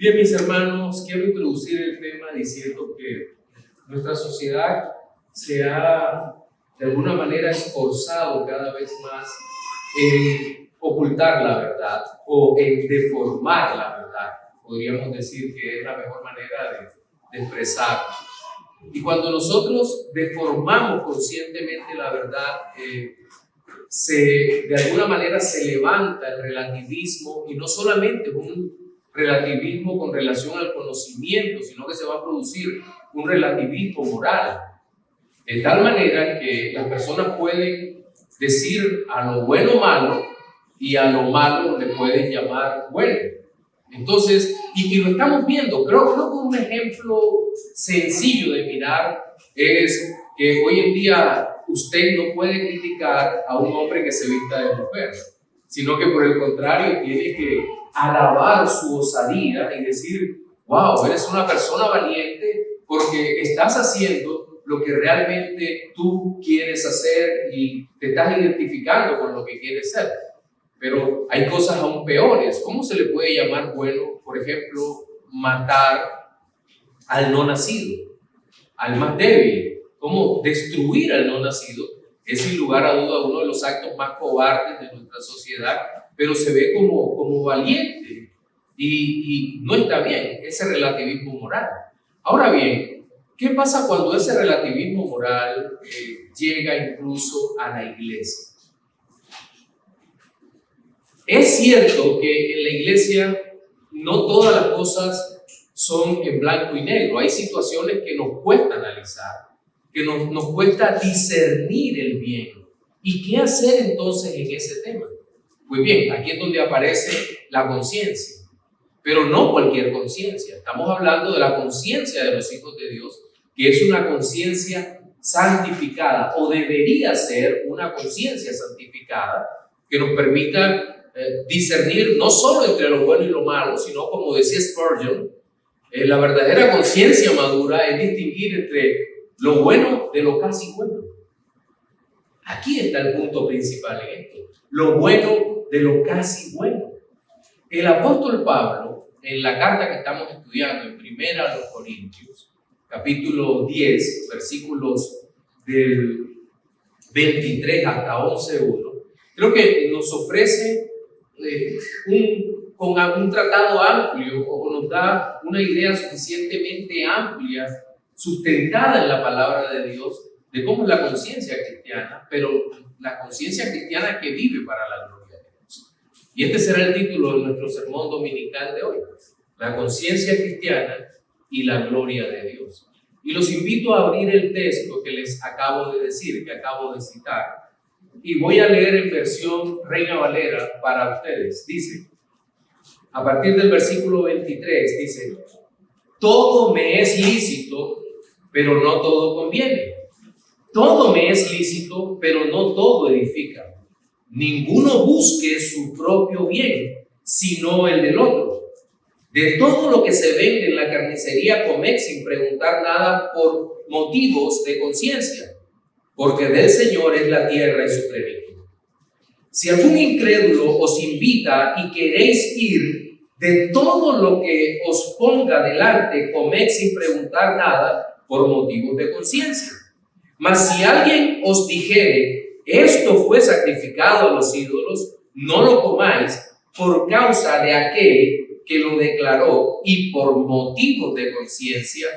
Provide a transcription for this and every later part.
Bien, mis hermanos, quiero introducir el tema diciendo que nuestra sociedad se ha de alguna manera esforzado cada vez más en ocultar la verdad o en deformar la verdad. Podríamos decir que es la mejor manera de expresar. Y cuando nosotros deformamos conscientemente la verdad, de alguna manera se levanta el relativismo, y no solamente un relativismo con relación al conocimiento, sino que se va a producir un relativismo moral, de tal manera que las personas pueden decir a lo bueno malo y a lo malo le pueden llamar bueno. Entonces, y lo estamos viendo, creo que un ejemplo sencillo de mirar es que hoy en día usted no puede criticar a un hombre que se vista de mujer, sino que por el contrario tiene que alabar su osadía y decir, wow, eres una persona valiente porque estás haciendo lo que realmente tú quieres hacer y te estás identificando con lo que quieres ser. Pero hay cosas aún peores. ¿Cómo se le puede llamar bueno, por ejemplo, matar al no nacido, al más débil? ¿Cómo destruir al no nacido? Es sin lugar a duda uno de los actos más cobardes de nuestra sociedad, pero se ve como valiente y no está bien ese relativismo moral. Ahora bien, ¿qué pasa cuando ese relativismo moral llega incluso a la iglesia? Es cierto que en la iglesia no todas las cosas son en blanco y negro. Hay situaciones que nos cuesta analizar, que nos cuesta discernir el bien. ¿Y qué hacer entonces en ese tema? Pues bien, aquí es donde aparece la conciencia, pero no cualquier conciencia. Estamos hablando de la conciencia de los hijos de Dios, que es una conciencia santificada, o debería ser una conciencia santificada, que nos permita discernir no solo entre lo bueno y lo malo, sino, como decía Spurgeon, la verdadera conciencia madura es distinguir entre lo bueno de lo casi bueno. Aquí está el punto principal en esto, lo bueno de lo casi bueno. El apóstol Pablo, en la carta que estamos estudiando en Primera a los Corintios, capítulo 10, versículos del 23 hasta 11:1, creo que nos ofrece un tratado amplio, o nos da una idea suficientemente amplia, sustentada en la palabra de Dios, de cómo es la conciencia cristiana, pero la conciencia cristiana que vive para la gloria de Dios. Y este será el título de nuestro sermón dominical de hoy: la conciencia cristiana y la gloria de Dios. Y los invito a abrir el texto que les acabo de decir, que acabo de citar. Y voy a leer en versión Reina Valera para ustedes. Dice, a partir del versículo 23, dice: todo me es lícito, pero no todo conviene. Todo me es lícito, pero no todo edifica. Ninguno busque su propio bien, sino el del otro. De todo lo que se vende en la carnicería, comed sin preguntar nada por motivos de conciencia, porque del Señor es la tierra y su plenitud. Si algún incrédulo os invita y queréis ir, de todo lo que os ponga delante, comed sin preguntar nada por motivos de conciencia. Mas si alguien os dijere, esto fue sacrificado a los ídolos, no lo comáis por causa de aquel que lo declaró y por motivos de conciencia,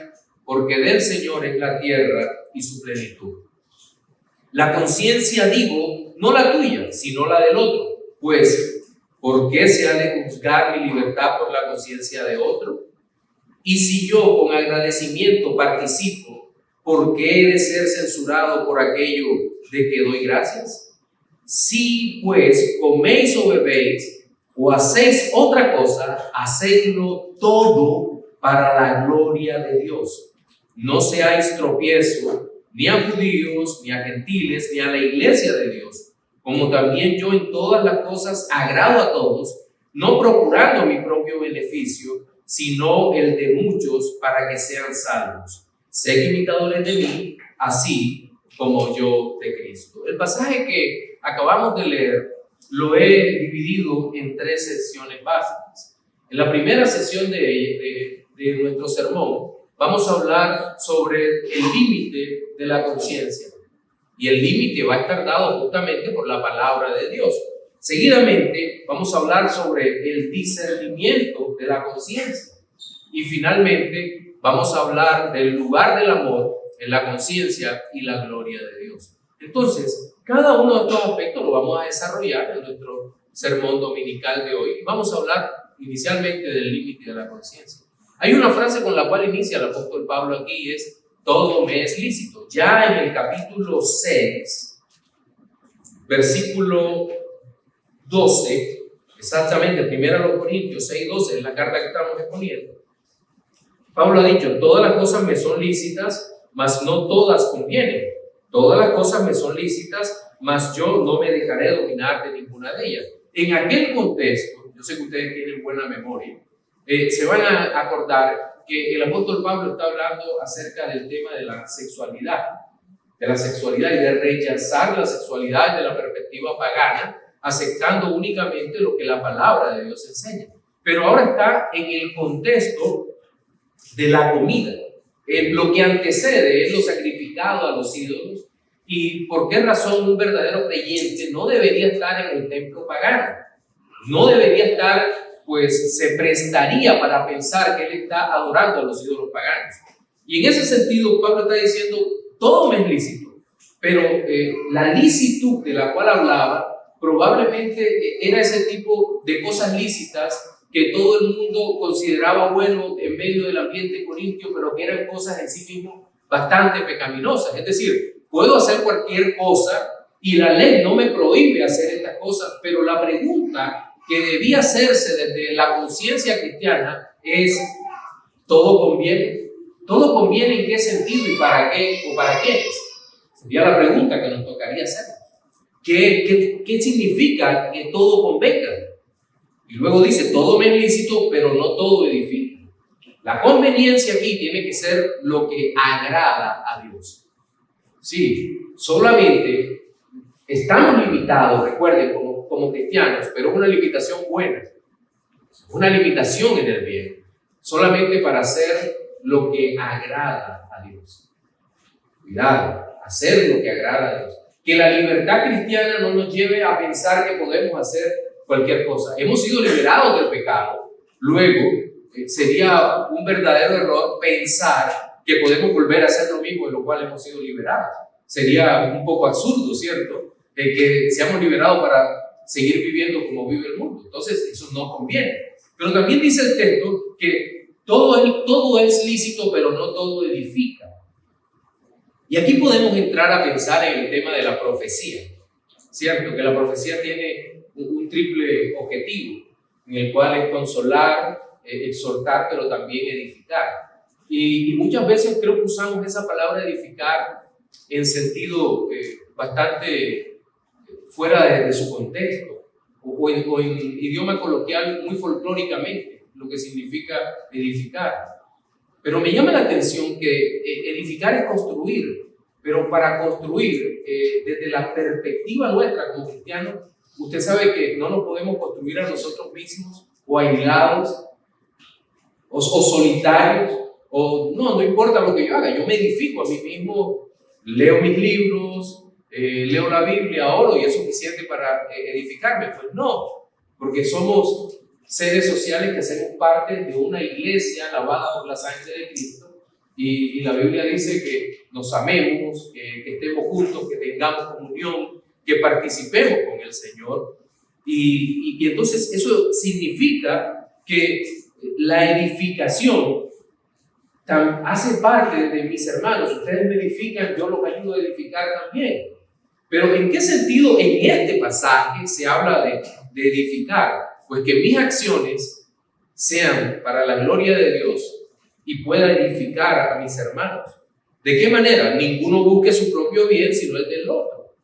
porque del Señor es la tierra y su plenitud. La conciencia, digo, no la tuya, sino la del otro. Pues, ¿por qué se ha de juzgar mi libertad por la conciencia de otro? Y si yo con agradecimiento participo, ¿por qué he de ser censurado por aquello de que doy gracias? Si pues coméis o bebéis o hacéis otra cosa, hacedlo todo para la gloria de Dios. No seáis tropiezo ni a judíos, ni a gentiles, ni a la iglesia de Dios, como también yo en todas las cosas agrado a todos, no procurando mi propio beneficio, sino el de muchos para que sean salvos. Sed imitadores de mí, así como yo de Cristo. El pasaje que acabamos de leer lo he dividido en 3 secciones básicas. En la primera sesión de nuestro sermón vamos a hablar sobre el límite de la conciencia. Y el límite va a estar dado justamente por la palabra de Dios. Seguidamente vamos a hablar sobre el discernimiento de la conciencia. Y finalmente vamos a hablar del lugar del amor en la conciencia y la gloria de Dios. Entonces, cada uno de estos aspectos lo vamos a desarrollar en nuestro sermón dominical de hoy. Vamos a hablar inicialmente del límite de la conciencia. Hay una frase con la cual inicia el apóstol Pablo aquí, es: todo me es lícito. Ya en el capítulo 6, versículo 12, exactamente, 1 Corintios 6:12, en la carta que estamos exponiendo, Pablo ha dicho: todas las cosas me son lícitas, mas no todas convienen. Todas las cosas me son lícitas, mas yo no me dejaré dominar de ninguna de ellas. En aquel contexto, yo sé que ustedes tienen buena memoria, se van a acordar que el apóstol Pablo está hablando acerca del tema de la sexualidad y de rechazar la sexualidad desde la perspectiva pagana, aceptando únicamente lo que la palabra de Dios enseña. Pero ahora está en el contexto de la comida, lo que antecede es lo sacrificado a los ídolos. ¿Y por qué razón un verdadero creyente no debería estar en el templo pagano? No debería estar, pues se prestaría para pensar que él está adorando a los ídolos paganos. Y en ese sentido Pablo está diciendo: todo me es lícito, pero la licitud de la cual hablaba probablemente era ese tipo de cosas lícitas que todo el mundo consideraba bueno en medio del ambiente corintio, pero que eran cosas en sí mismo bastante pecaminosas. Es decir, puedo hacer cualquier cosa y la ley no me prohíbe hacer estas cosas, pero la pregunta que debía hacerse desde la conciencia cristiana es: ¿todo conviene? ¿Todo conviene en qué sentido y para qué o para qué es? Sería la pregunta que nos tocaría hacer. ¿Qué significa que todo convenga? Y luego dice: todo me es lícito, pero no todo edifica. La conveniencia aquí tiene que ser lo que agrada a Dios. Sí, solamente estamos limitados, recuerden, como cristianos, pero es una limitación buena, una limitación en el bien, solamente para hacer lo que agrada a Dios. Cuidado, hacer lo que agrada a Dios. Que la libertad cristiana no nos lleve a pensar que podemos hacer cualquier cosa. Hemos sido liberados del pecado. Luego, sería un verdadero error pensar que podemos volver a hacer lo mismo de lo cual hemos sido liberados. Sería un poco absurdo, ¿cierto? Que seamos liberados para seguir viviendo como vive el mundo. Entonces, eso no conviene. Pero también dice el texto que todo es lícito, pero no todo edifica. Y aquí podemos entrar a pensar en el tema de la profecía, ¿cierto? Que la profecía tiene un triple objetivo, en el cual es consolar, exhortar, pero también edificar. Y muchas veces creo que usamos esa palabra edificar en sentido bastante fuera de su contexto, o en idioma coloquial muy folclóricamente, lo que significa edificar. Pero me llama la atención que edificar es construir, pero para construir, desde la perspectiva nuestra como cristianos, usted sabe que no nos podemos construir a nosotros mismos, o aislados, o solitarios, no importa lo que yo haga, yo me edifico a mí mismo, leo mis libros, leo la Biblia, oro y es suficiente para edificarme. Pues no, porque somos seres sociales que hacemos parte de una iglesia lavada por la sangre de Cristo, y la Biblia dice que nos amemos, que estemos juntos, que tengamos comunión, que participemos con el Señor. Y entonces eso significa que la edificación hace parte de mis hermanos. Ustedes me edifican, yo los ayudo a edificar también. Pero ¿en qué sentido en este pasaje se habla de edificar? Pues que mis acciones sean para la gloria de Dios y pueda edificar a mis hermanos. ¿De qué manera? Ninguno busque su propio bien, sino el del otro.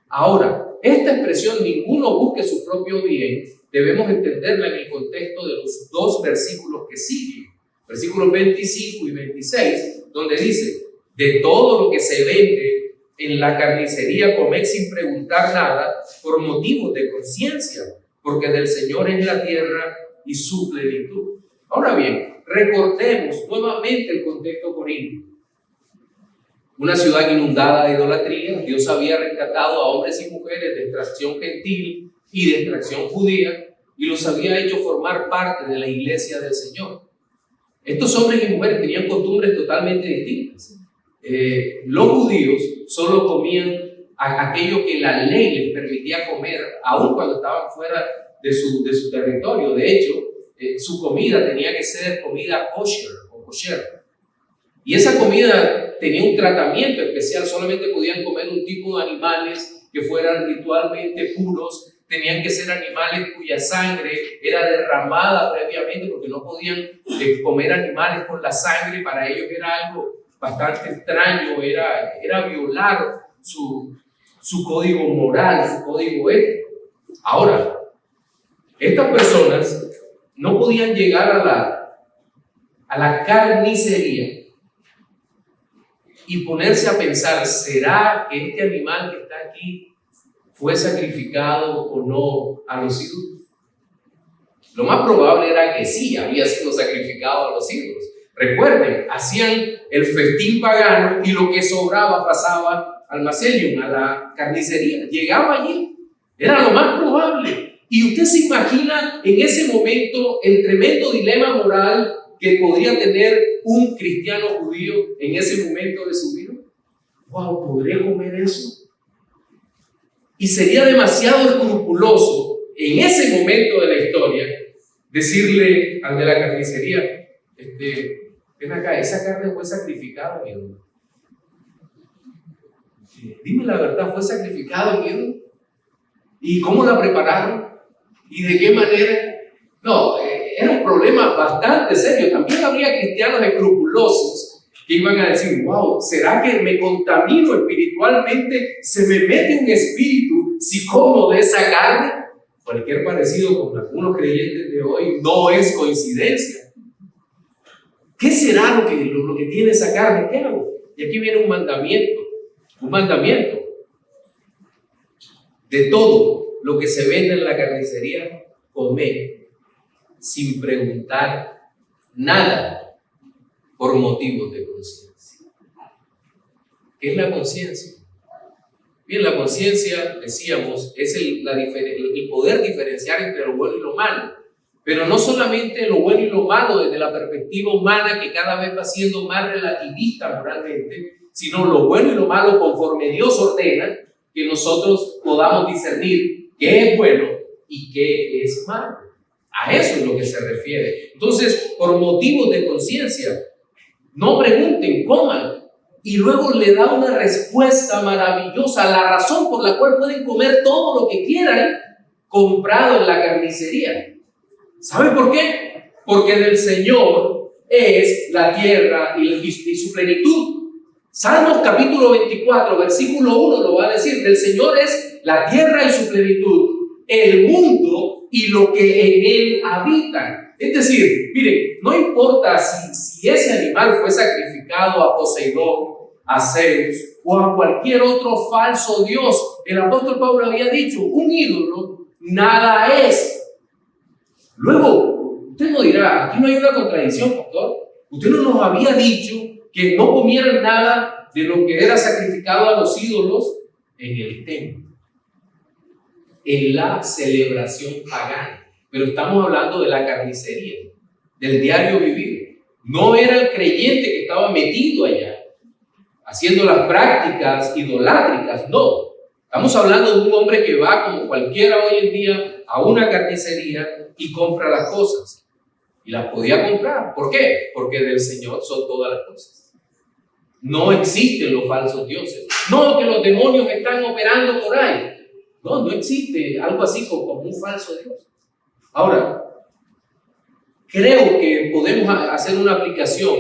Ahora, esta expresión, ninguno busque su propio bien, debemos entenderla en el contexto de los dos versículos que siguen. Versículos 25 y 26, donde dice: de todo lo que se vende en la carnicería comed sin preguntar nada por motivos de conciencia, porque del Señor es la tierra y su plenitud. Ahora bien, recordemos nuevamente el contexto corintio. Una ciudad inundada de idolatría. Dios había rescatado a hombres y mujeres de extracción gentil y de extracción judía y los había hecho formar parte de la iglesia del Señor. Estos hombres y mujeres tenían costumbres totalmente distintas. Los judíos solo comían aquello que la ley les permitía comer, aun cuando estaban fuera de su territorio. De hecho, su comida tenía que ser comida kosher o kosher. Y esa comida tenía un tratamiento especial, solamente podían comer un tipo de animales que fueran ritualmente puros, tenían que ser animales cuya sangre era derramada previamente, porque no podían comer animales con la sangre. Para ellos era algo bastante extraño, era violar su código moral, su código ético. Ahora, estas personas no podían llegar a la carnicería y ponerse a pensar, ¿será que este animal que está aquí fue sacrificado o no a los ídolos? Lo más probable era que sí, había sido sacrificado a los ídolos. Recuerden, hacían el festín pagano y lo que sobraba pasaba al macelium, a la carnicería. Llegaba allí, era lo más probable. Y usted se imagina en ese momento el tremendo dilema moral que podría tener un cristiano judío en ese momento de su vida. Wow, ¿podré comer eso? Y sería demasiado escrupuloso en ese momento de la historia decirle al de la carnicería, ven acá, esa carne fue sacrificada, mi ídolo. Dime la verdad, ¿fue sacrificado, mi ídolo? ¿Y cómo la prepararon? ¿Y de qué manera? No, era un problema bastante serio. También habría cristianos escrupulosos que iban a decir, wow, ¿será que me contamino espiritualmente? ¿Se me mete un espíritu si como de esa carne? Cualquier parecido con algunos creyentes de hoy no es coincidencia. ¿Qué será lo que tiene esa carne? ¿Qué hago? Y aquí viene un mandamiento. Un mandamiento. De todo lo que se vende en la carnicería, comed sin preguntar nada por motivos de conciencia. ¿Qué es la conciencia? Bien, la conciencia, decíamos, es el poder diferenciar entre lo bueno y lo malo. Pero no solamente lo bueno y lo malo desde la perspectiva humana, que cada vez va siendo más relativista moralmente, sino lo bueno y lo malo conforme Dios ordena, que nosotros podamos discernir qué es bueno y qué es malo. A eso es lo que se refiere. Entonces, por motivos de conciencia, no pregunten, coman. Y luego le da una respuesta maravillosa, la razón por la cual pueden comer todo lo que quieran comprado en la carnicería. ¿Saben por qué? Porque del Señor es la tierra y su plenitud. Salmos capítulo 24, versículo 1 lo va a decir. Del Señor es la tierra y su plenitud, el mundo y lo que en él habitan. Es decir, miren, no importa si ese animal fue sacrificado a Poseidón, a Zeus o a cualquier otro falso dios. El apóstol Pablo había dicho, un ídolo nada es. Luego, usted no dirá, aquí no hay una contradicción, pastor. Usted no nos había dicho que no comieran nada de lo que era sacrificado a los ídolos en el templo, en la celebración pagana. Pero estamos hablando de la carnicería, del diario vivir. No era el creyente que estaba metido allá, haciendo las prácticas idolátricas, no. Estamos hablando de un hombre que va, como cualquiera hoy en día, a una carnicería y compra las cosas. Y las podía comprar. ¿Por qué? Porque del Señor son todas las cosas. No existen los falsos dioses. No que los demonios están operando por ahí. No existe algo así como un falso Dios. Ahora, creo que podemos hacer una aplicación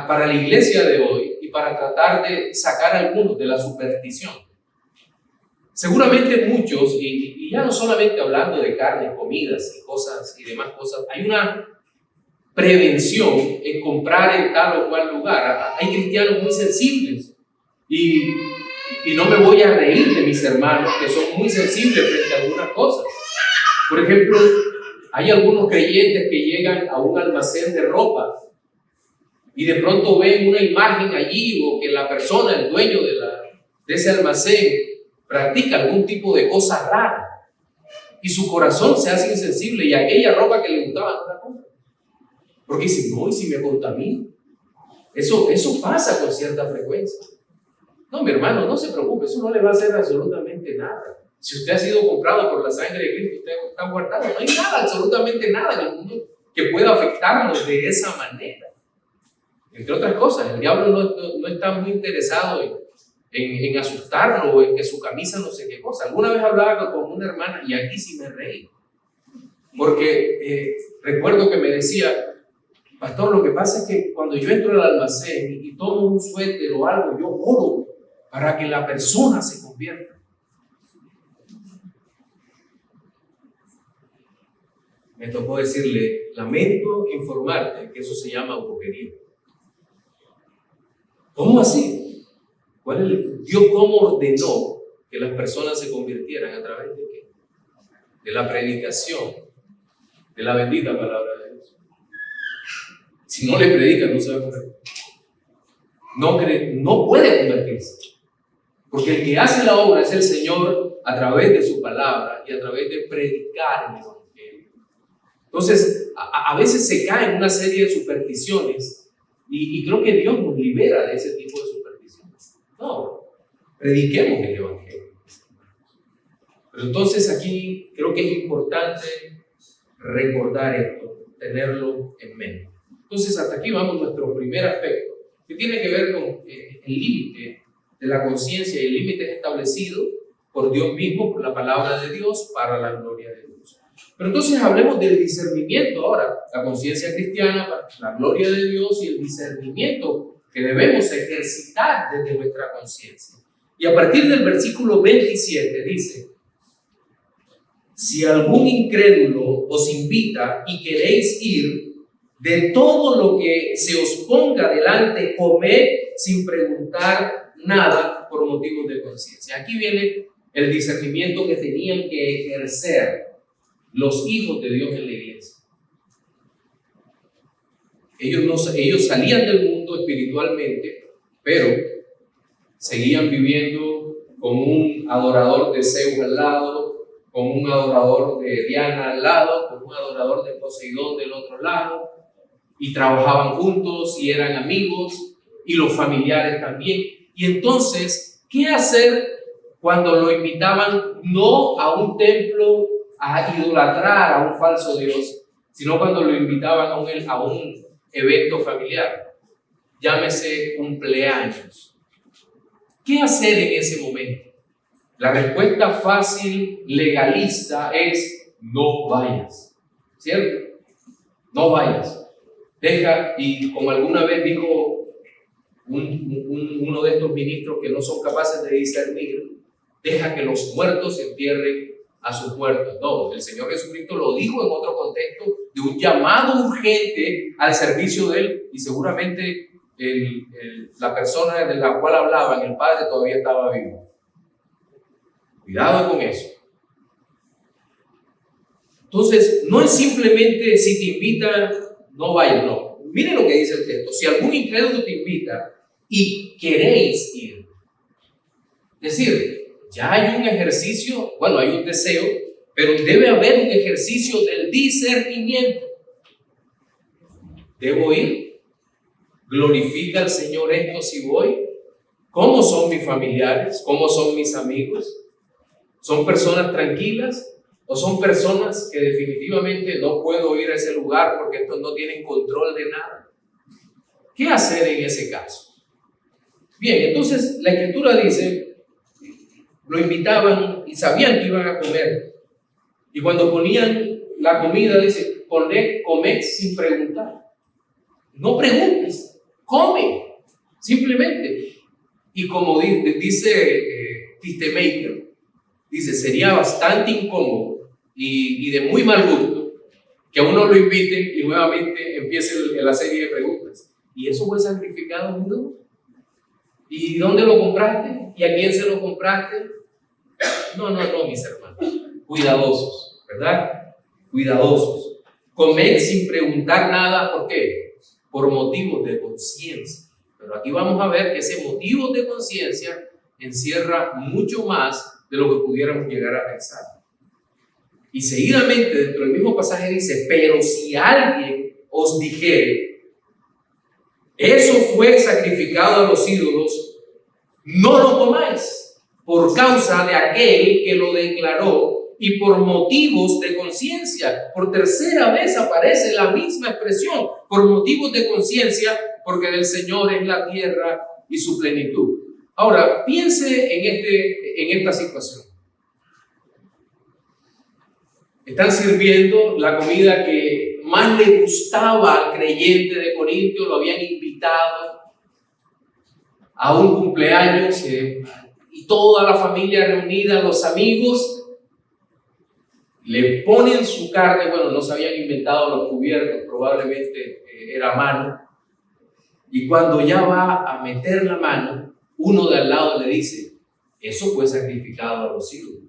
para la iglesia de hoy y para tratar de sacar a algunos de la superstición. Seguramente muchos, y ya no solamente hablando de carne, comidas y cosas y demás cosas, hay una prevención en comprar en tal o cual lugar. Hay cristianos muy sensibles y no me voy a reír de mis hermanos que son muy sensibles frente a algunas cosas. Por ejemplo, Hay algunos creyentes que llegan a un almacén de ropa y de pronto ven una imagen allí o que la persona, el dueño de ese almacén, practica algún tipo de cosa rara y su corazón se hace insensible y aquella ropa que le gustaba no la compra. Porque dice, no, ¿y si me contamino? Eso pasa con cierta frecuencia. No, mi hermano, no se preocupe, eso no le va a hacer absolutamente nada. Si usted ha sido comprado por la sangre de Cristo, usted está guardado. No hay nada, absolutamente nada en el mundo que pueda afectarnos de esa manera. Entre otras cosas, el diablo no está muy interesado en asustarlo o en que su camisa no sé qué cosa. Alguna vez hablaba con una hermana y aquí sí me reí. Porque recuerdo que me decía, pastor, lo que pasa es que cuando yo entro al almacén y tomo un suéter o algo, yo oro para que la persona se convierta. Me tocó decirle, lamento informarte que eso se llama brujería. ¿Cómo así? Dios cómo ordenó que las personas se convirtieran a través de qué? De la predicación, de la bendita palabra de Dios. Si no le predican, no se va a convertir. No puede convertirse. Porque el que hace la obra es el Señor a través de su palabra y a través de predicar el Evangelio. Entonces, a veces se cae en una serie de supersticiones y creo que Dios nos libera de ese tipo de supersticiones. No, prediquemos el Evangelio. Pero entonces aquí creo que es importante recordar esto, tenerlo en mente. Entonces, hasta aquí vamos nuestro primer aspecto, que tiene que ver con el límite de la conciencia y el límite establecido por Dios mismo, por la palabra de Dios, para la gloria de Dios. Pero entonces hablemos del discernimiento ahora, la conciencia cristiana para la gloria de Dios y el discernimiento que debemos ejercitar desde nuestra conciencia. Y a partir del versículo 27 dice, si algún incrédulo os invita y queréis ir, de todo lo que se os ponga delante, comed sin preguntar nada por motivos de conciencia. Aquí viene el discernimiento que tenían que ejercer los hijos de Dios en la iglesia. Ellos salían del mundo espiritualmente, pero seguían viviendo con un adorador de Zeus al lado, con un adorador de Diana al lado, con un adorador de Poseidón del otro lado, y trabajaban juntos y eran amigos, y los familiares también. Y entonces, ¿qué hacer cuando lo invitaban no a un templo a idolatrar a un falso Dios, sino cuando lo invitaban a un evento familiar? Llámese cumpleaños. ¿Qué hacer en ese momento? La respuesta fácil, legalista, es no vayas, ¿cierto? No vayas. Deja, y como alguna vez dijo uno de estos ministros que no son capaces de discernir, deja que los muertos entierren a sus muertos. No, el Señor Jesucristo lo dijo en otro contexto de un llamado urgente al servicio de Él, y seguramente la persona de la cual hablaban, el Padre, todavía estaba vivo. Cuidado con eso. Entonces, no es simplemente si te invitan, no vayas, no. Miren lo que dice el texto. Si algún incrédulo te invita y queréis ir, es decir, ya hay un ejercicio, bueno, hay un deseo, pero debe haber un ejercicio del discernimiento. ¿Debo ir? ¿Glorifica al Señor esto si voy? ¿Cómo son mis familiares? ¿Cómo son mis amigos? ¿Son personas tranquilas? ¿O son personas que definitivamente no puedo ir a ese lugar porque estos no tienen control de nada? ¿Qué hacer en ese caso? Bien, entonces la Escritura dice, lo invitaban y sabían que iban a comer. Y cuando ponían la comida, dice, comed sin preguntar. No preguntes, come, simplemente. Y como dice Tistemaker, dice, sería bastante incómodo y de muy mal gusto que a uno lo inviten y nuevamente empiece la serie de preguntas. ¿Y eso fue sacrificado, mundo? ¿Y dónde lo compraste? ¿Y a quién se lo compraste? No, mis hermanos. Cuidadosos, ¿verdad? cuidadosos. Comed sin preguntar nada, ¿por qué? Por motivos de conciencia. Pero aquí vamos a ver que ese motivo de conciencia encierra mucho más de lo que pudiéramos llegar a pensar. Y seguidamente dentro del mismo pasaje dice, pero si alguien os dijere, eso fue sacrificado a los ídolos, no lo comáis, por causa de aquel que lo declaró y por motivos de conciencia. Por tercera vez aparece la misma expresión, por motivos de conciencia, porque del Señor es la tierra y su plenitud. Ahora, piense en esta situación. Están sirviendo la comida que más le gustaba al creyente de Corintio, lo habían invitado a un cumpleaños y toda la familia reunida, los amigos, le ponen su carne, bueno, no se habían inventado los cubiertos, probablemente era a mano, y cuando ya va a meter la mano, uno de al lado le dice, eso fue sacrificado a los ídolos.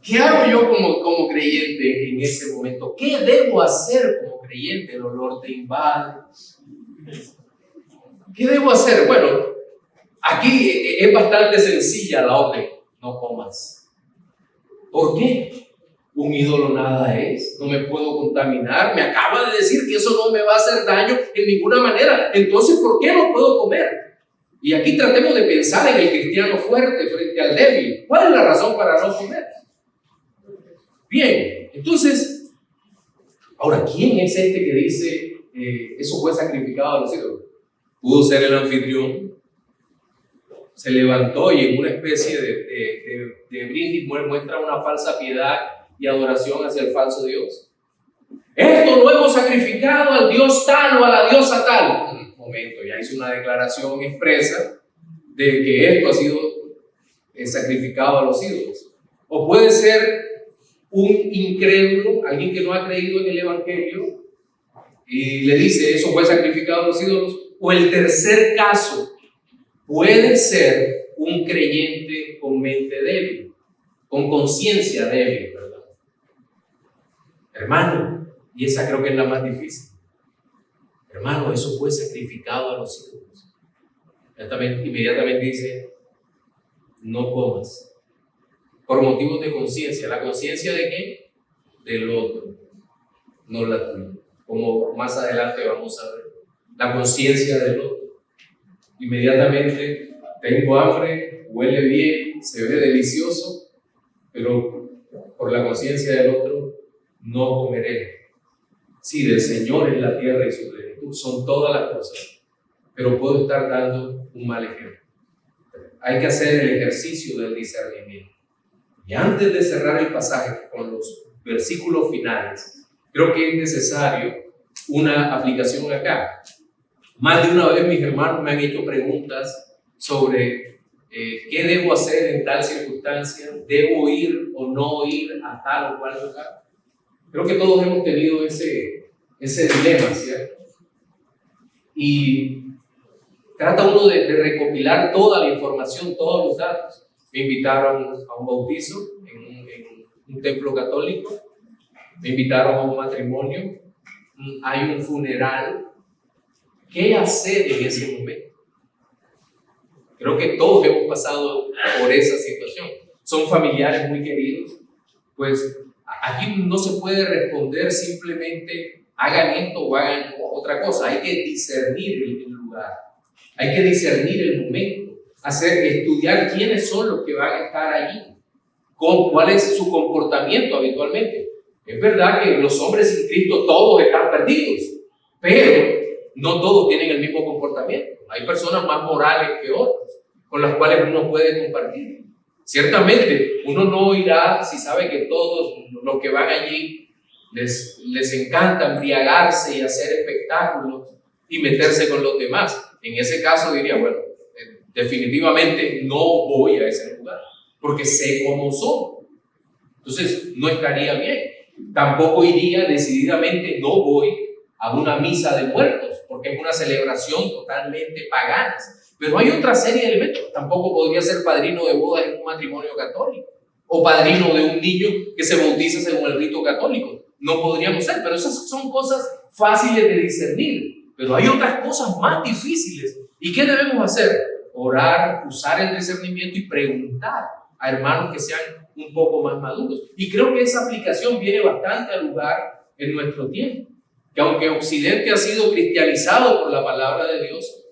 ¿Qué hago yo como creyente en ese momento? ¿Qué debo hacer como creyente? El olor te invade. ¿Qué debo hacer? Bueno, aquí es bastante sencilla la orden. No comas. ¿Por qué? Un ídolo nada es. No me puedo contaminar. Me acaba de decir que eso no me va a hacer daño en ninguna manera. Entonces, ¿por qué no puedo comer? Y aquí tratemos de pensar en el cristiano fuerte frente al débil. ¿Cuál es la razón para no comer? Bien, entonces, ahora, ¿quién es este que dice eso fue sacrificado a los ídolos? Pudo ser el anfitrión. Se levantó y en una especie de brindis muestra una falsa piedad y adoración hacia el falso Dios. Esto lo hemos sacrificado al Dios tal o a la diosa tal. Un momento, ya hizo una declaración expresa de que esto ha sido sacrificado a los ídolos. O puede ser un incrédulo, alguien que no ha creído en el Evangelio, y le dice, eso fue sacrificado a los ídolos. O el tercer caso, puede ser un creyente con mente débil, con conciencia débil, ¿verdad? Hermano, y esa creo que es la más difícil. Hermano, eso fue sacrificado a los ídolos. Inmediatamente dice, no comas. Por motivos de conciencia. ¿La conciencia de qué? Del otro, no la tuya. Como más adelante vamos a ver. La conciencia del otro. Inmediatamente, tengo hambre, huele bien, se ve delicioso, pero por la conciencia del otro, no comeré. Sí, del Señor es la tierra y su plenitud, son todas las cosas, pero puedo estar dando un mal ejemplo. Hay que hacer el ejercicio del discernimiento. Y antes de cerrar el pasaje con los versículos finales, creo que es necesario una aplicación acá. Más de una vez mis hermanos me han hecho preguntas sobre qué debo hacer en tal circunstancia, debo ir o no ir a tal o cual lugar. Creo que todos hemos tenido ese dilema, ¿cierto? Y trata uno de recopilar toda la información, todos los datos. Me invitaron a un bautizo en un templo católico, me invitaron a un matrimonio, hay un funeral. ¿Qué hacer en ese momento? Creo que todos hemos pasado por esa situación. Son familiares muy queridos. Pues aquí no se puede responder simplemente hagan esto o hagan otra cosa. Hay que discernir el lugar. Hay que discernir el momento. Estudiar quiénes son los que van a estar allí. ¿Cuál es su comportamiento habitualmente? Es verdad que los hombres sin Cristo todos están perdidos, pero no todos tienen el mismo comportamiento. Hay personas más morales que otras, con las cuales uno puede compartir. Ciertamente, uno no irá si sabe que todos los que van allí les encanta embriagarse y hacer espectáculos y meterse con los demás. En ese caso diría, bueno, definitivamente no voy a ese lugar, porque sé cómo son. Entonces, no estaría bien. Tampoco iría decididamente, no voy a una misa de muertos, porque es una celebración totalmente pagana. Pero hay otra serie de elementos. Tampoco podría ser padrino de bodas en un matrimonio católico, o padrino de un niño que se bautiza según el rito católico. No podríamos ser, pero esas son cosas fáciles de discernir. Pero hay otras cosas más difíciles. ¿Y qué debemos hacer? Orar, usar el discernimiento y preguntar a hermanos que sean un poco más maduros. Y creo que esa aplicación viene bastante al lugar en nuestro tiempo. Que aunque Occidente ha sido cristianizado por la palabra de Dios,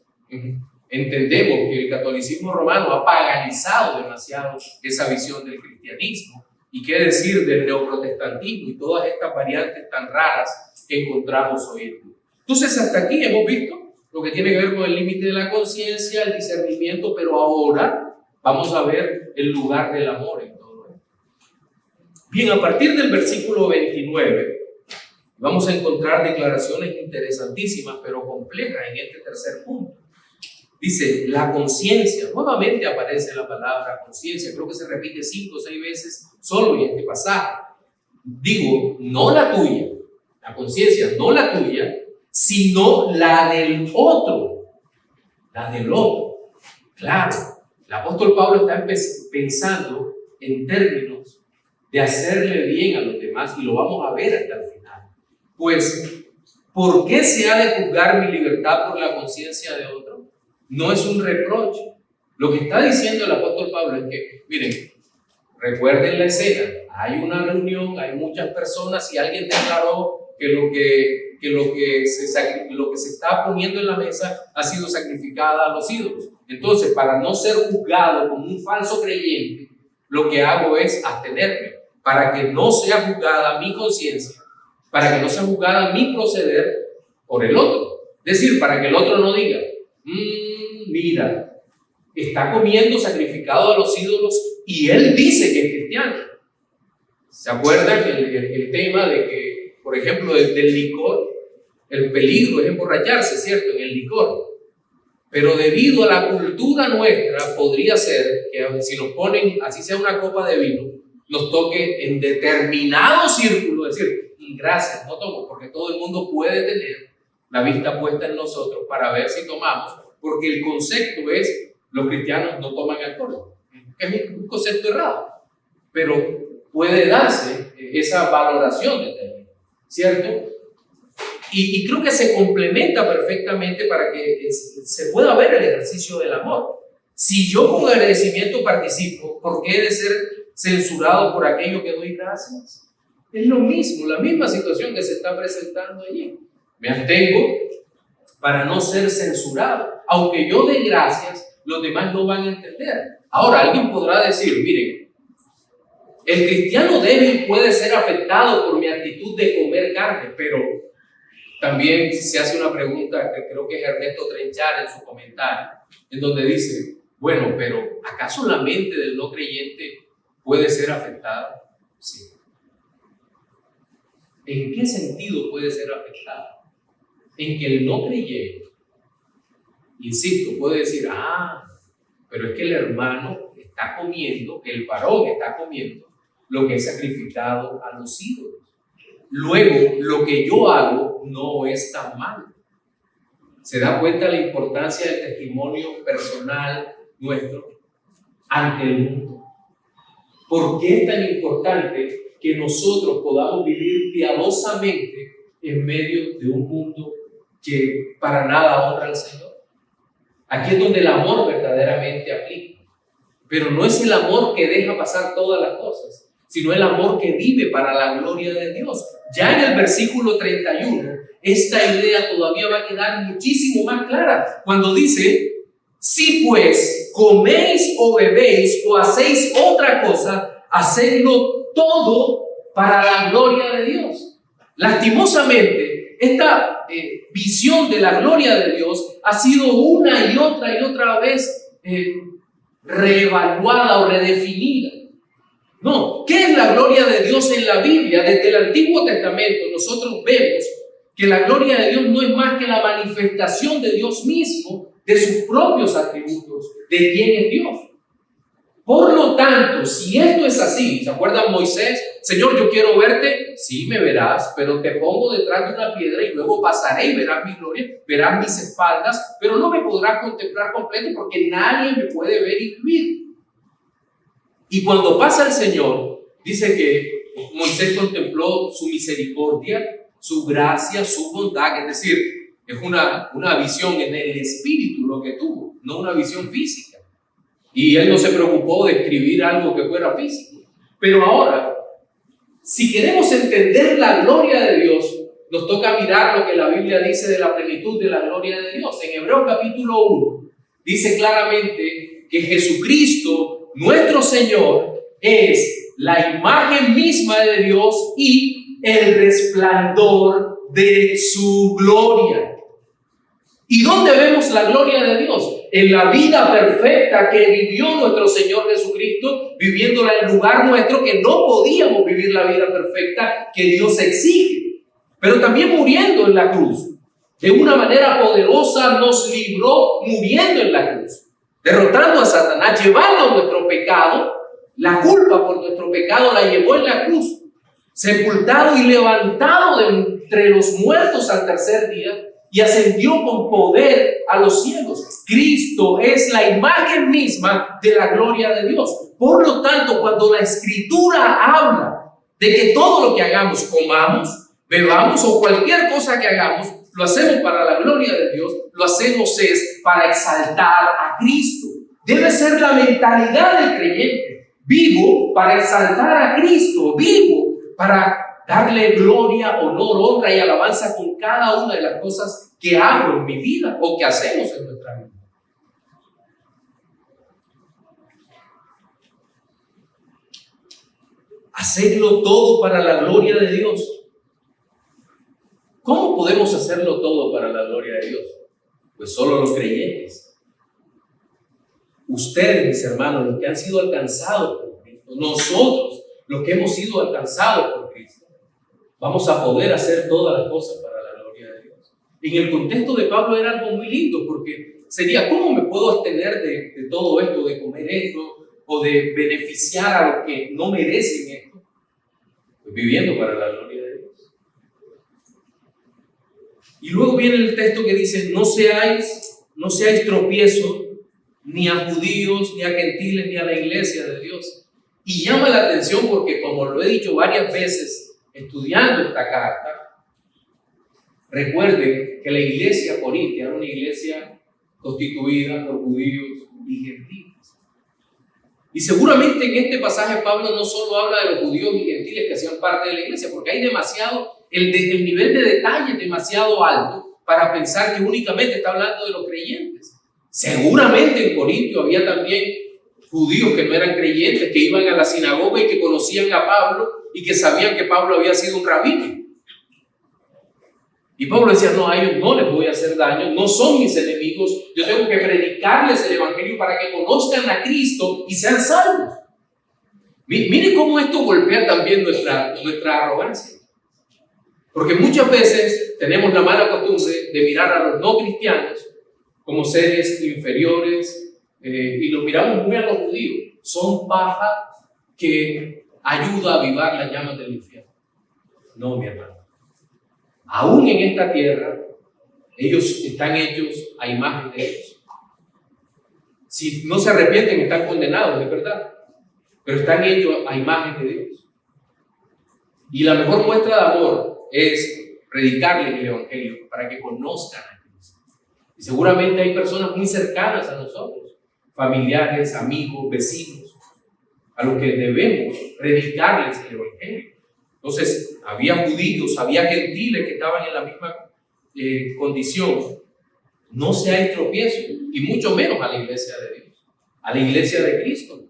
entendemos que el catolicismo romano ha paganizado demasiado esa visión del cristianismo. Y qué decir del neoprotestantismo y todas estas variantes tan raras que encontramos hoy en día. Entonces, hasta aquí hemos visto lo que tiene que ver con el límite de la conciencia, el discernimiento, pero ahora vamos a ver el lugar del amor en todo esto. Bien, a partir del versículo 29, vamos a encontrar declaraciones interesantísimas, pero complejas en este tercer punto. Dice, la conciencia. Nuevamente aparece la palabra conciencia. Creo que se repite 5 o 6 veces solo en este pasaje. Digo, no la tuya, la conciencia, no la tuya, sino la del otro. La del otro. Claro, el apóstol Pablo está pensando en términos de hacerle bien a los demás, y lo vamos a ver hasta el final. Pues, ¿por qué se ha de juzgar mi libertad por la conciencia de otro? No es un reproche. Lo que está diciendo el apóstol Pablo es que, miren, recuerden la escena. Hay una reunión, hay muchas personas y alguien declaró que lo que se está poniendo en la mesa ha sido sacrificada a los ídolos. Entonces, para no ser juzgado como un falso creyente, lo que hago es abstenerme, para que no sea juzgada mi conciencia, para que no sea juzgada mi proceder por el otro. Es decir, para que el otro no diga, mira, está comiendo sacrificado a los ídolos y él dice que es cristiano. ¿Se acuerdan el tema de que, por ejemplo, del licor, el peligro es emborracharse, ¿cierto? En el licor. Pero debido a la cultura nuestra, podría ser que si nos ponen, así sea una copa de vino, nos toque en determinado círculo decir, gracias, no tomo, porque todo el mundo puede tener la vista puesta en nosotros para ver si tomamos, porque el concepto es, los cristianos no toman alcohol. Es un concepto errado, pero puede darse esa valoración de término, ¿cierto? Y creo que se complementa perfectamente para que se pueda ver el ejercicio del amor. Si yo con agradecimiento participo, ¿por qué he de ser censurado por aquello que doy gracias? Es lo mismo, la misma situación que se está presentando allí. Me abstengo para no ser censurado. Aunque yo dé gracias, los demás no van a entender. Ahora, alguien podrá decir, miren, el cristiano débil puede ser afectado por mi actitud de comer carne, pero también se hace una pregunta que creo que es Ernesto Trenchar en su comentario, en donde dice, bueno, pero ¿acaso la mente del no creyente puede ser afectada? Sí. ¿En qué sentido puede ser afectada? En que el no creyente, insisto, puede decir, pero es que el hermano está comiendo, el varón está comiendo lo que es sacrificado a los ídolos. Luego, lo que yo hago no es tan malo. ¿Se da cuenta la importancia del testimonio personal nuestro ante el mundo? ¿Por qué es tan importante que nosotros podamos vivir piadosamente en medio de un mundo que para nada honra al Señor? Aquí es donde el amor verdaderamente aplica. Pero no es el amor que deja pasar todas las cosas, sino el amor que vive para la gloria de Dios. Ya en el versículo 31, esta idea todavía va a quedar muchísimo más clara, cuando dice, si pues coméis o bebéis o hacéis otra cosa, hacedlo todo para la gloria de Dios. Lastimosamente, esta visión de la gloria de Dios ha sido una y otra vez reevaluada o redefinida. No, ¿qué es la gloria de Dios en la Biblia? Desde el Antiguo Testamento nosotros vemos que la gloria de Dios no es más que la manifestación de Dios mismo, de sus propios atributos, de quién es Dios. Por lo tanto, si esto es así, ¿se acuerdan Moisés? Señor, yo quiero verte. Sí, me verás, pero te pongo detrás de una piedra y luego pasaré y verás mi gloria, verás mis espaldas, pero no me podrás contemplar completo porque nadie me puede ver y vivir. Y cuando pasa el Señor, dice que Moisés contempló su misericordia, su gracia, su bondad, es decir, es una visión en el espíritu lo que tuvo, no una visión física. Y él no se preocupó de escribir algo que fuera físico. Pero ahora, si queremos entender la gloria de Dios, nos toca mirar lo que la Biblia dice de la plenitud de la gloria de Dios. En Hebreos capítulo 1 dice claramente que Jesucristo, nuestro Señor, es la imagen misma de Dios y el resplandor de su gloria. ¿Y dónde vemos la gloria de Dios? En la vida perfecta que vivió nuestro Señor Jesucristo, viviéndola en lugar nuestro, que no podíamos vivir la vida perfecta que Dios exige. Pero también muriendo en la cruz. De una manera poderosa nos libró muriendo en la cruz, derrotando a Satanás, llevando nuestro pecado, la culpa por nuestro pecado la llevó en la cruz, sepultado y levantado de entre los muertos al tercer día, y ascendió con poder a los cielos. Cristo es la imagen misma de la gloria de Dios. Por lo tanto, cuando la Escritura habla de que todo lo que hagamos, comamos, bebamos o cualquier cosa que hagamos, lo hacemos para la gloria de Dios, lo hacemos es para exaltar a Cristo. Debe ser la mentalidad del creyente. Vivo para exaltar a Cristo, vivo para darle gloria, honor, honra y alabanza con cada una de las cosas que hago en mi vida o que hacemos en nuestra vida. Hacerlo todo para la gloria de Dios. ¿Cómo podemos hacerlo todo para la gloria de Dios? Pues solo los creyentes. Ustedes, mis hermanos, los que han sido alcanzados por Cristo, nosotros, los que hemos sido alcanzados por Cristo, vamos a poder hacer todas las cosas para la gloria de Dios. En el contexto de Pablo era algo muy lindo, porque sería, ¿cómo me puedo abstener de todo esto, de comer esto, o de beneficiar a los que no merecen esto? Pues viviendo para la gloria de Dios. Y luego viene el texto que dice, no seáis tropiezo ni a judíos, ni a gentiles, ni a la iglesia de Dios. Y llama la atención porque, como lo he dicho varias veces, estudiando esta carta, recuerden que la iglesia corintia era una iglesia constituida por judíos y gentiles. Y seguramente en este pasaje Pablo no solo habla de los judíos y gentiles que hacían parte de la iglesia, porque hay demasiado, el nivel de detalle es demasiado alto para pensar que únicamente está hablando de los creyentes. Seguramente en Corintio había también judíos que no eran creyentes, que iban a la sinagoga y que conocían a Pablo y que sabían que Pablo había sido un rabino. Y Pablo decía, no, a ellos no les voy a hacer daño, no son mis enemigos, yo tengo que predicarles el evangelio para que conozcan a Cristo y sean salvos. Miren cómo esto golpea también nuestra arrogancia. Porque muchas veces tenemos la mala costumbre de mirar a los no cristianos como seres inferiores y los miramos muy a los judíos. Son paja que ayuda a avivar las llamas del infierno. No, mi hermano. Aún en esta tierra, ellos están hechos a imagen de Dios. Si no se arrepienten, están condenados, es verdad. Pero están hechos a imagen de Dios. Y la mejor muestra de amor es predicarles el evangelio para que conozcan a Cristo. Y seguramente hay personas muy cercanas a nosotros, familiares, amigos, vecinos, a los que debemos predicarles el evangelio. Entonces, había judíos, había gentiles que estaban en la misma condición. No seáis tropiezo, y mucho menos a la iglesia de Dios, a la iglesia de Cristo.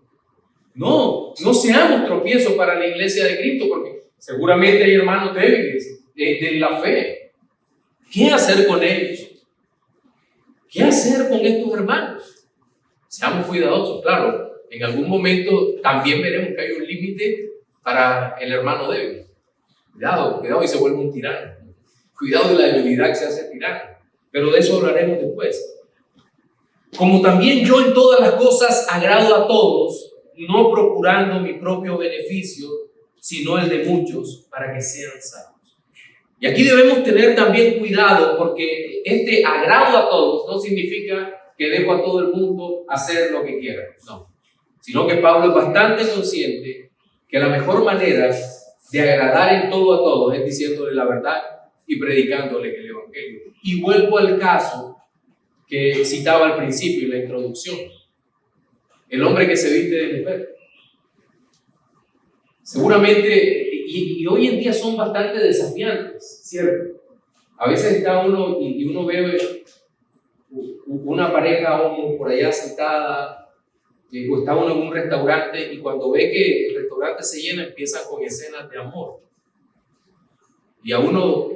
No seamos tropiezos para la iglesia de Cristo, porque seguramente hay hermanos débiles de la fe. ¿Qué hacer con ellos? ¿Qué hacer con estos hermanos? Seamos cuidadosos, claro. En algún momento también veremos que hay un límite para el hermano débil. Cuidado y se vuelve un tirano. Cuidado de la debilidad que se hace tirano. Pero de eso hablaremos después. Como también yo en todas las cosas agrado a todos, no procurando mi propio beneficio, sino el de muchos para que sean salvos. Y aquí debemos tener también cuidado, porque este agrado a todos no significa que dejo a todo el mundo hacer lo que quiera, no, sino que Pablo es bastante consciente que la mejor manera de agradar en todo a todos es diciéndole la verdad y predicándole el evangelio. Y vuelvo al caso que citaba al principio en la introducción: el hombre que se viste de mujer. Seguramente, y hoy en día son bastante desafiantes, ¿cierto? A veces está uno y uno ve una pareja homo por allá sentada, o está uno en un restaurante, y cuando ve que el restaurante se llena, empiezan con escenas de amor. Y a uno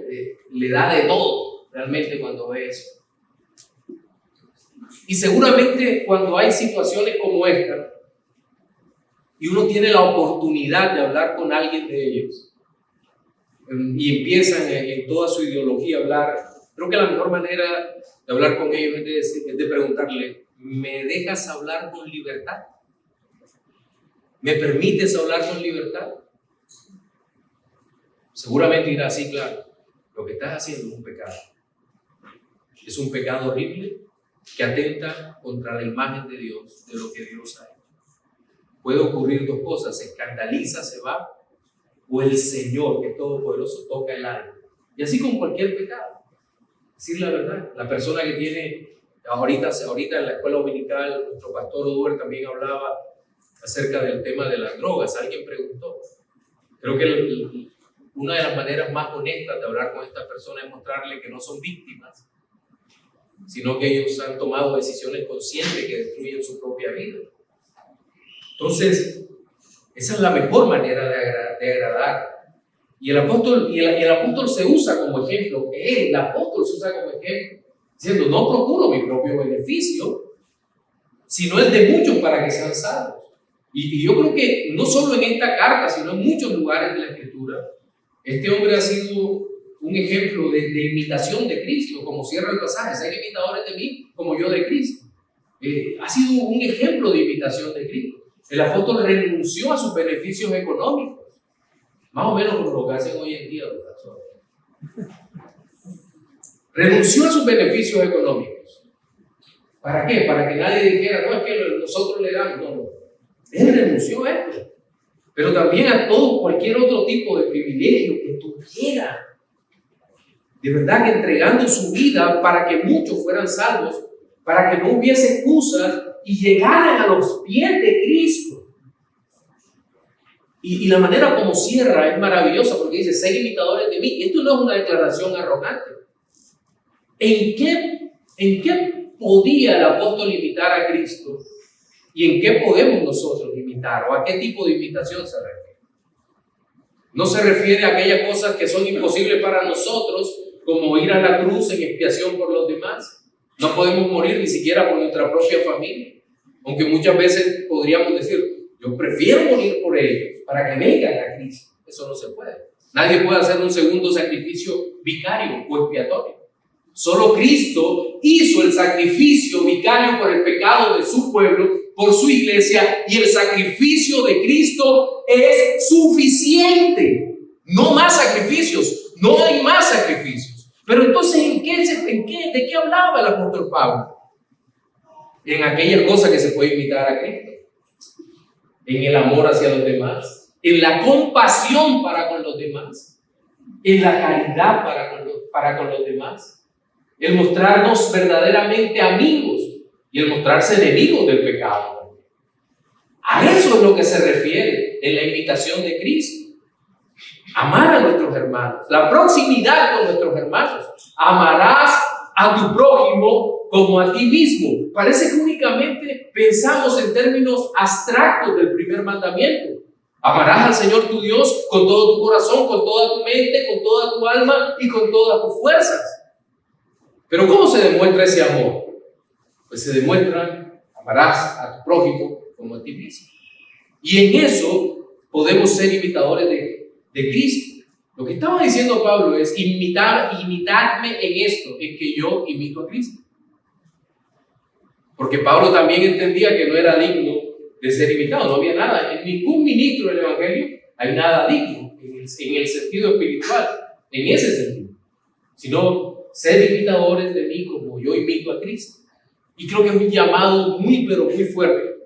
le da de todo realmente cuando ve eso. Y seguramente cuando hay situaciones como esta, y uno tiene la oportunidad de hablar con alguien de ellos, y empiezan en toda su ideología a hablar, creo que la mejor manera de hablar con ellos es de preguntarle: ¿me dejas hablar con libertad? ¿Me permites hablar con libertad? Seguramente dirá: sí, claro, lo que estás haciendo es un pecado. Es un pecado horrible que atenta contra la imagen de Dios, de lo que Dios ha hecho. Puede ocurrir dos cosas: se escandaliza, se va, o el Señor, que es todopoderoso, toca el alma. Y así con cualquier pecado. Decir la verdad. La persona que tiene, ahorita en la escuela dominical, nuestro pastor Oduber también hablaba acerca del tema de las drogas. Alguien preguntó. Creo que una de las maneras más honestas de hablar con esta persona es mostrarle que no son víctimas, sino que ellos han tomado decisiones conscientes que destruyen su propia vida. Entonces, esa es la mejor manera de agradar. Y el apóstol se usa como ejemplo. El apóstol se usa como ejemplo, diciendo: no procuro mi propio beneficio, sino el de muchos para que sean salvos. Y yo creo que no solo en esta carta, sino en muchos lugares de la Escritura, este hombre ha sido un ejemplo de imitación de Cristo, como cierra el pasaje: sean imitadores de mí como yo de Cristo. Ha sido un ejemplo de imitación de Cristo. El apóstol renunció a sus beneficios económicos, más o menos como lo que hacen hoy en día los pastores. Renunció a sus beneficios económicos. ¿Para qué? Para que nadie dijera: no, es que nosotros le damos. No. Él renunció a esto. Pero también a todo, cualquier otro tipo de privilegio que tuviera. De verdad que entregando su vida para que muchos fueran salvos, para que no hubiese excusas y llegaran a los pies de Cristo. Y la manera como cierra es maravillosa, porque dice: sed imitadores de mí. Esto no es una declaración arrogante. ¿En qué podía el apóstol imitar a Cristo? ¿Y en qué podemos nosotros imitar? ¿O a qué tipo de imitación se refiere? No se refiere a aquellas cosas que son imposibles para nosotros, como ir a la cruz en expiación por los demás. No podemos morir ni siquiera por nuestra propia familia. Aunque muchas veces podríamos decir: yo prefiero morir por ellos para que vengan a Cristo. Eso no se puede. Nadie puede hacer un segundo sacrificio vicario o expiatorio. Solo Cristo hizo el sacrificio vicario por el pecado de su pueblo, por su iglesia, y el sacrificio de Cristo es suficiente. No más sacrificios, no hay más sacrificios. Pero entonces, ¿de qué hablaba el apóstol Pablo? En aquellas cosas que se puede imitar a Cristo, en el amor hacia los demás, en la compasión para con los demás, en la caridad para con los demás, el mostrarnos verdaderamente amigos y el mostrarse enemigos del pecado. A eso es lo que se refiere en la imitación de Cristo. Amar a nuestros hermanos, la proximidad con nuestros hermanos. Amarás a tu prójimo como a ti mismo. Parece que únicamente pensamos en términos abstractos del primer mandamiento. Amarás al Señor tu Dios con todo tu corazón, con toda tu mente, con toda tu alma y con todas tus fuerzas. Pero ¿cómo se demuestra ese amor? Pues se demuestra: amarás a tu prójimo como a ti mismo. Y en eso podemos ser imitadores de Cristo. Lo que estaba diciendo Pablo es: imitadme en esto, en que yo imito a Cristo. Porque Pablo también entendía que no era digno de ser imitado. No había nada, en ningún ministro del Evangelio hay nada digno en el sentido espiritual, en ese sentido, sino ser imitadores de mí como yo imito a Cristo. Y creo que es un llamado muy, pero muy fuerte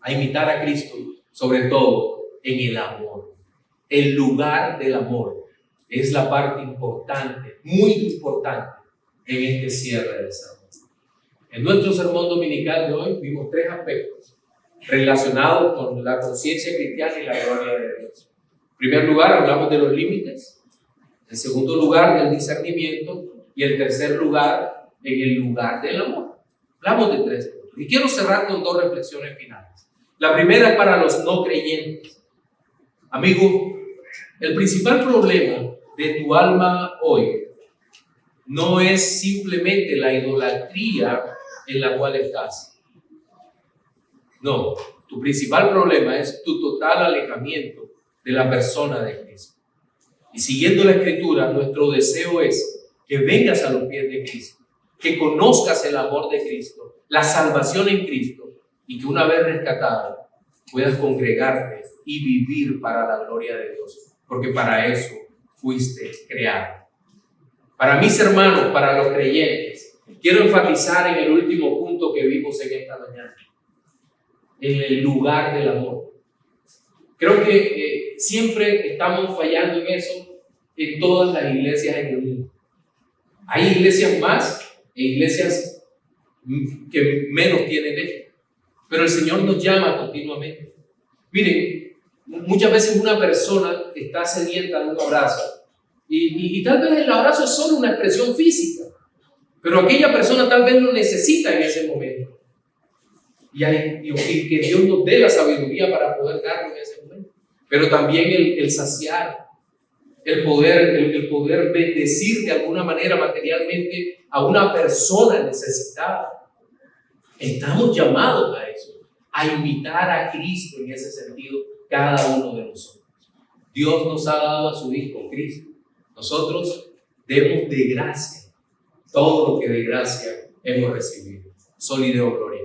a imitar a Cristo, sobre todo en el amor. El lugar del amor es la parte importante, muy importante, en este cierre del sermón. En nuestro sermón dominical de hoy vimos 3 aspectos relacionados con la conciencia cristiana y la gloria de Dios. En primer lugar, hablamos de los límites. En segundo lugar, del discernimiento. Y en tercer lugar, en el lugar del amor. Hablamos de 3 puntos. Y quiero cerrar con 2 reflexiones finales. La primera es para los no creyentes. Amigo, el principal problema de tu alma hoy no es simplemente la idolatría en la cual estás. No, tu principal problema es tu total alejamiento de la persona de Cristo. Y siguiendo la Escritura, nuestro deseo es que vengas a los pies de Cristo, que conozcas el amor de Cristo, la salvación en Cristo, y que una vez rescatado puedas congregarte y vivir para la gloria de Dios, porque para eso fuiste creado. Para mis hermanos, para los creyentes, quiero enfatizar en el último punto que vimos en esta mañana, en el lugar del amor. Creo que siempre estamos fallando en eso en todas las iglesias en el mundo. Hay iglesias más e iglesias que menos tienen esto, pero el Señor nos llama continuamente. Miren, muchas veces una persona está sedienta de un abrazo y tal vez el abrazo es solo una expresión física, pero aquella persona tal vez lo necesita en ese momento. Y que Dios nos dé la sabiduría para poder darlo en ese momento. Pero también el saciar, el poder bendecir de alguna manera materialmente a una persona necesitada. Estamos llamados a eso, a imitar a Cristo en ese sentido, cada uno de nosotros. Dios nos ha dado a su Hijo, Cristo. Nosotros demos de gracia todo lo que de gracia hemos recibido. Solideo gloria.